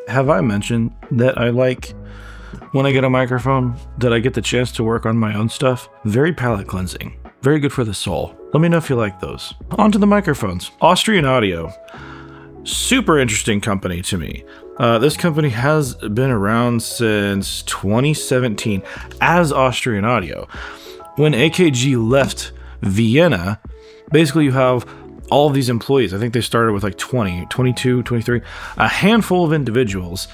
have I mentioned that I like when I get a microphone that I get the chance to work on my own stuff? Very palate cleansing, very good for the soul. Let me know if you like those. On to the microphones. Austrian Audio, super interesting company to me. This company has been around since 2017 as Austrian Audio. When AKG left Vienna, basically you have all of these employees. I think they started with like 20, 22, 23, a handful of individuals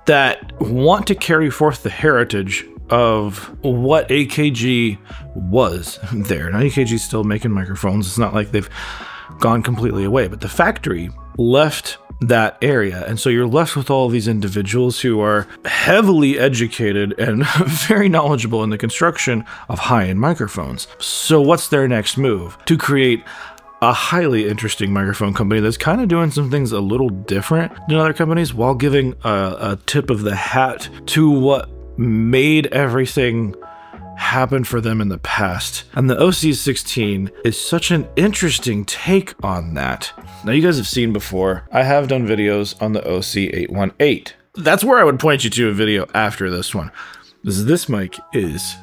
that want to carry forth the heritage of what AKG was there. Now AKG is still making microphones. It's not like they've gone completely away, but the factory left that area. And so you're left with all of these individuals who are heavily educated and very knowledgeable in the construction of high-end microphones. So what's their next move? To create a highly interesting microphone company that's kind of doing some things a little different than other companies, while giving a tip of the hat to what made everything happen for them in the past. And the OC16 is such an interesting take on that. Now, you guys have seen before, I have done videos on the OC818. That's where I would point you to a video after this one. This mic is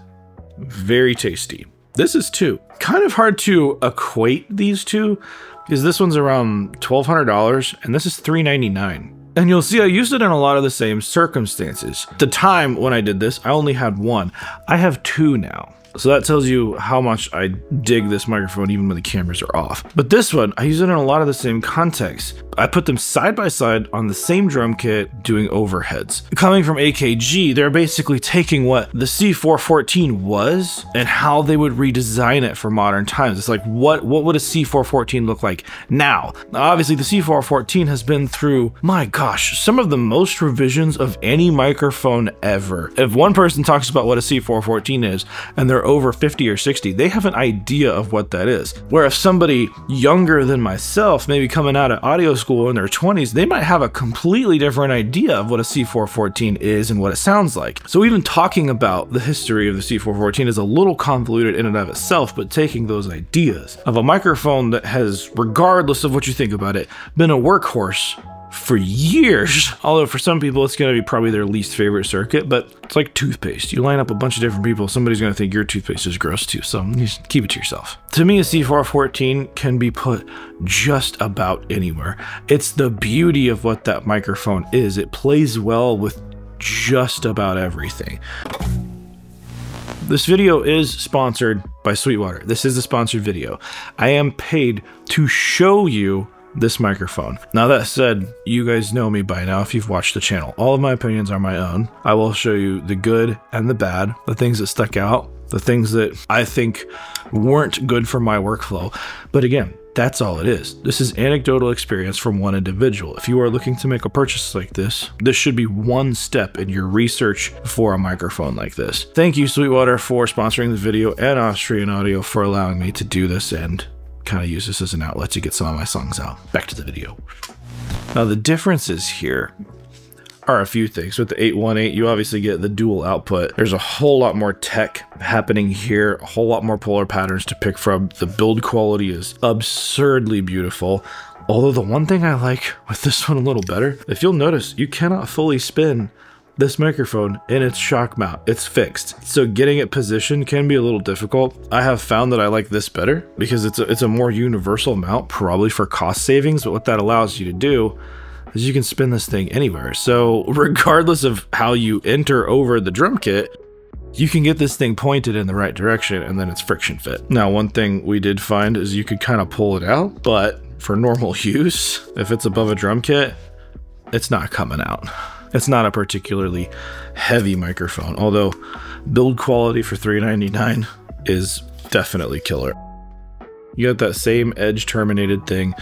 very tasty. This is too. Kind of hard to equate these two, because this one's around $1,200 and this is $399. And you'll see I used it in a lot of the same circumstances. At the time when I did this, I only had one. I have two now. So that tells you how much I dig this microphone even when the cameras are off. But this one, I use it in a lot of the same contexts. I put them side by side on the same drum kit doing overheads. Coming from AKG, they're basically taking what the C414 was and how they would redesign it for modern times. It's like, what would a C414 look like now? Obviously, the C414 has been through, my gosh, some of the most revisions of any microphone ever. If one person talks about what a C414 is and they're over 50 or 60, they have an idea of what that is. Where if somebody younger than myself, maybe coming out of audio school in their 20s, they might have a completely different idea of what a C414 is and what it sounds like. So even talking about the history of the C414 is a little convoluted in and of itself, but taking those ideas of a microphone that has, regardless of what you think about it, been a workhorse for years. Although for some people it's going to be probably their least favorite circuit, but it's like toothpaste. You line up a bunch of different people, somebody's going to think your toothpaste is gross too, so you just keep it to yourself. To me, a C414 can be put just about anywhere. It's the beauty of what that microphone is. It plays well with just about everything. This video is sponsored by Sweetwater. This is a sponsored video. I am paid to show you this microphone. Now, that said, you guys know me by now if you've watched the channel. All of my opinions are my own. I will show you the good and the bad, the things that stuck out, the things that I think weren't good for my workflow. But again, that's all it is. This is anecdotal experience from one individual. If you are looking to make a purchase like this should be one step in your research for a microphone like this. Thank you, Sweetwater, for sponsoring the video, and Austrian Audio for allowing me to do this and kind of use this as an outlet to get some of my songs out. Back to the video. Now, the differences here are a few things. With the 818, you obviously get the dual output. There's a whole lot more tech happening here, a whole lot more polar patterns to pick from. The build quality is absurdly beautiful. Although the one thing I like with this one a little better, if you'll notice, you cannot fully spin this microphone in its shock mount. It's fixed, so getting it positioned can be a little difficult. I have found that I like this better because it's a more universal mount, probably for cost savings, but what that allows you to do is you can spin this thing anywhere. So regardless of how you enter over the drum kit, you can get this thing pointed in the right direction, and then it's friction fit. Now, one thing we did find is you could kind of pull it out, but for normal use, if it's above a drum kit, it's not coming out. It's not a particularly heavy microphone, although build quality for $399 is definitely killer. You got that same edge terminated thing.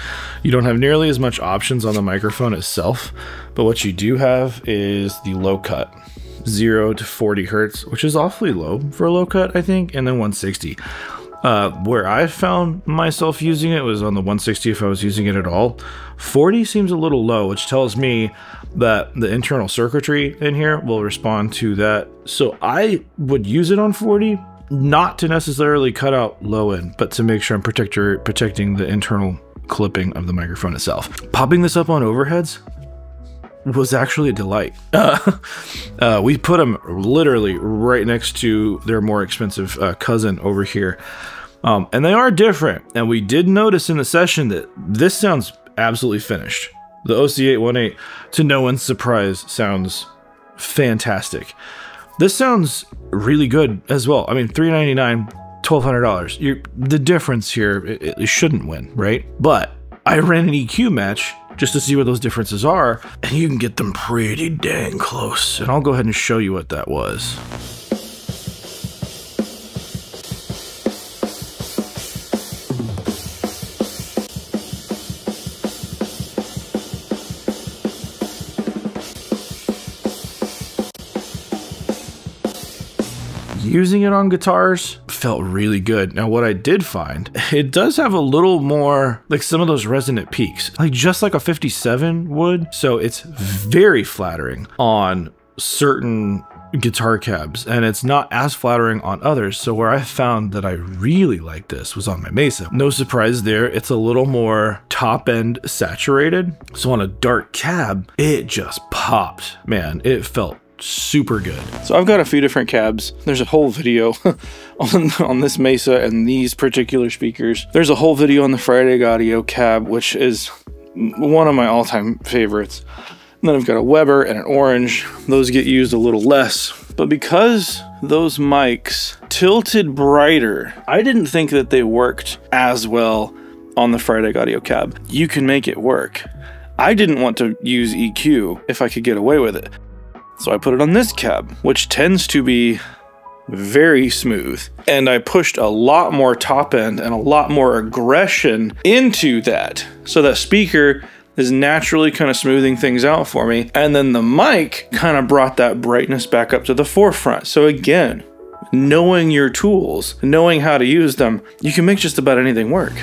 You don't have nearly as much options on the microphone itself, but what you do have is the low cut, 0 to 40 hertz, which is awfully low for a low cut, I think, and then 160. Where I found myself using it was on the 160 if I was using it at all. 40 seems a little low, which tells me that the internal circuitry in here will respond to that. So I would use it on 40, not to necessarily cut out low end, but to make sure I'm protecting the internal clipping of the microphone itself. Popping this up on overheads, was actually a delight. We put them literally right next to their more expensive cousin over here. And they are different. And we did notice in the session that this sounds absolutely finished. The OC818, to no one's surprise, sounds fantastic. This sounds really good as well. I mean, $399, $1,200. The difference here, it shouldn't win, right? But I ran an EQ match just to see what those differences are, and you can get them pretty dang close. And I'll go ahead and show you what that was. Using it on guitars felt really good. Now, what I did find, it does have a little more like some of those resonant peaks, like just like a 57 would. So it's very flattering on certain guitar cabs, and it's not as flattering on others. So where I found that I really liked this was on my Mesa. No surprise there, it's a little more top end saturated. So on a dark cab, it just popped. Man, it felt super good. So I've got a few different cabs. There's a whole video on this Mesa and these particular speakers. There's a whole video on the Freytag Audio cab, which is one of my all-time favorites. And then I've got a Weber and an Orange. Those get used a little less. But because those mics tilted brighter, I didn't think that they worked as well on the Freytag Audio cab. You can make it work. I didn't want to use EQ if I could get away with it. So I put it on this cab, which tends to be very smooth. And I pushed a lot more top end and a lot more aggression into that. So that speaker is naturally kind of smoothing things out for me. And then the mic kind of brought that brightness back up to the forefront. So again, knowing your tools, knowing how to use them, you can make just about anything work.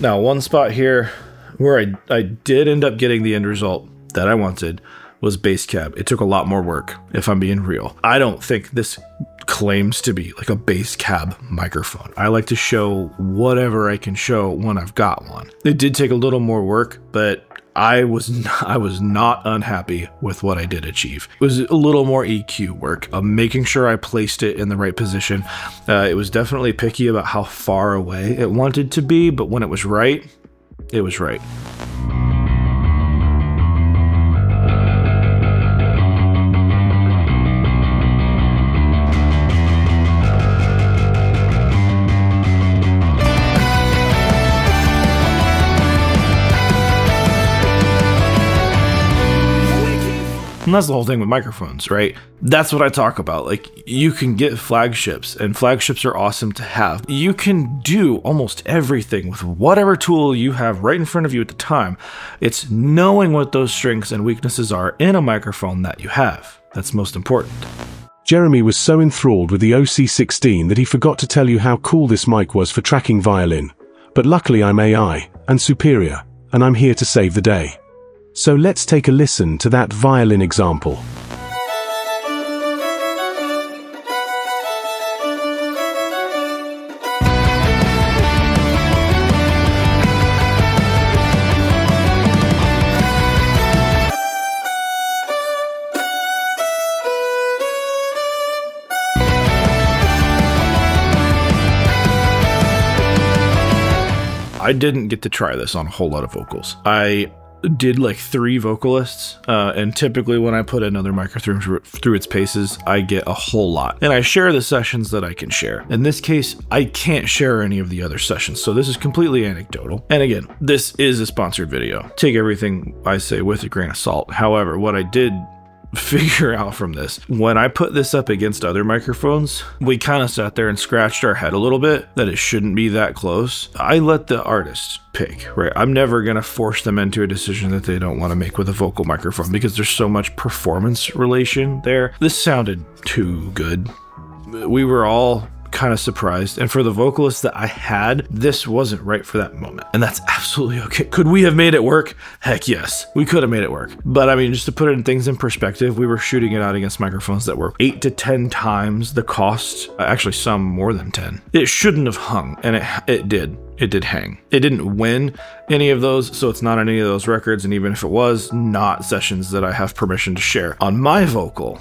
Now, one spot here where I did end up getting the end result that I wanted was bass cab. It took a lot more work, if I'm being real. I don't think this claims to be like a bass cab microphone. I like to show whatever I can show when I've got one. It did take a little more work, but I was not unhappy with what I did achieve. It was a little more EQ work, making sure I placed it in the right position. It was definitely picky about how far away it wanted to be, but when it was right, it was right. And that's the whole thing with microphones, right? That's what I talk about. Like, you can get flagships, and flagships are awesome to have. You can do almost everything with whatever tool you have right in front of you at the time. It's knowing what those strengths and weaknesses are in a microphone that you have. That's most important. Jeremy was so enthralled with the OC16 that he forgot to tell you how cool this mic was for tracking violin. But luckily I'm AI and superior, and I'm here to save the day. So let's take a listen to that violin example. I didn't get to try this on a whole lot of vocals. I did like 3 vocalists, and typically when I put another microphone through its paces, I get a whole lot. And I share the sessions that I can share. In this case, I can't share any of the other sessions, so this is completely anecdotal. And again, this is a sponsored video. Take everything I say with a grain of salt. However, what I did figure out from this. When I put this up against other microphones, we kind of sat there and scratched our head a little bit that it shouldn't be that close. I let the artist pick, right? I'm never going to force them into a decision that they don't want to make with a vocal microphone because there's so much performance relation there. This sounded too good. We were all kind of surprised, and for the vocalist that I had, this wasn't right for that moment, and that's absolutely okay. Could we have made it work? Heck yes, we could have made it work. But I mean, just to put things in perspective, we were shooting it out against microphones that were 8 to 10 times the cost, actually some more than 10. It shouldn't have hung, and it did. It did hang. It didn't win any of those, so it's not on any of those records, and even if it was, not sessions that I have permission to share. On my vocal,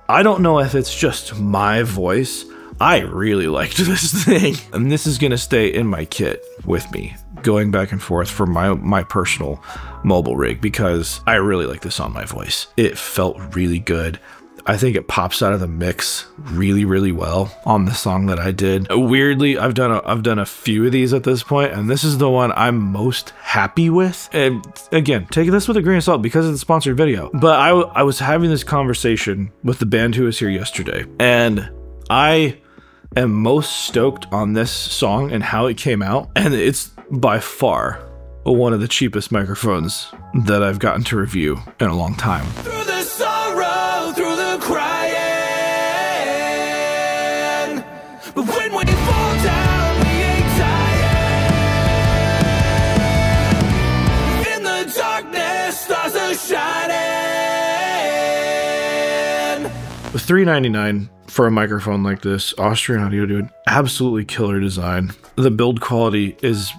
I don't know if it's just my voice, I really liked this thing, and this is gonna stay in my kit with me, going back and forth for my personal mobile rig, because I really like this on my voice. It felt really good. I think it pops out of the mix really, really well on the song that I did. Weirdly, I've done a few of these at this point, and this is the one I'm most happy with. And again, take this with a grain of salt because it's a sponsored video. But I was having this conversation with the band who was here yesterday, and I am most stoked on this song and how it came out, and it's by far one of the cheapest microphones that I've gotten to review in a long time. Through the sorrow, through the crying, but when we fall down, we ain't tired. In the darkness, stars are shining. With $399 for a microphone like this, Austrian Audio did absolutely killer design. The build quality is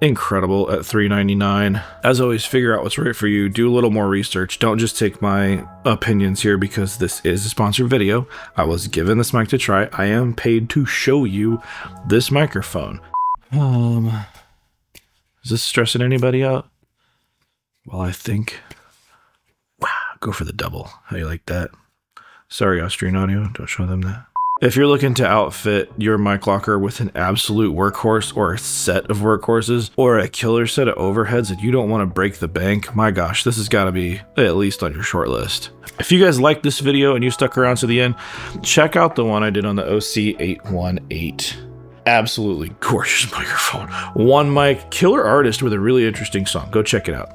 incredible at $399. As always, figure out what's right for you. Do a little more research. Don't just take my opinions here because this is a sponsored video. I was given this mic to try. I am paid to show you this microphone. Is this stressing anybody out? Well, I think, wow, go for the double. How you like that? Sorry, Austrian Audio, don't show them that. If you're looking to outfit your mic locker with an absolute workhorse or a set of workhorses or a killer set of overheads and you don't want to break the bank, my gosh, this has got to be at least on your short list. If you guys liked this video and you stuck around to the end, check out the one I did on the OC818. Absolutely gorgeous microphone. One mic, killer artist with a really interesting song. Go check it out.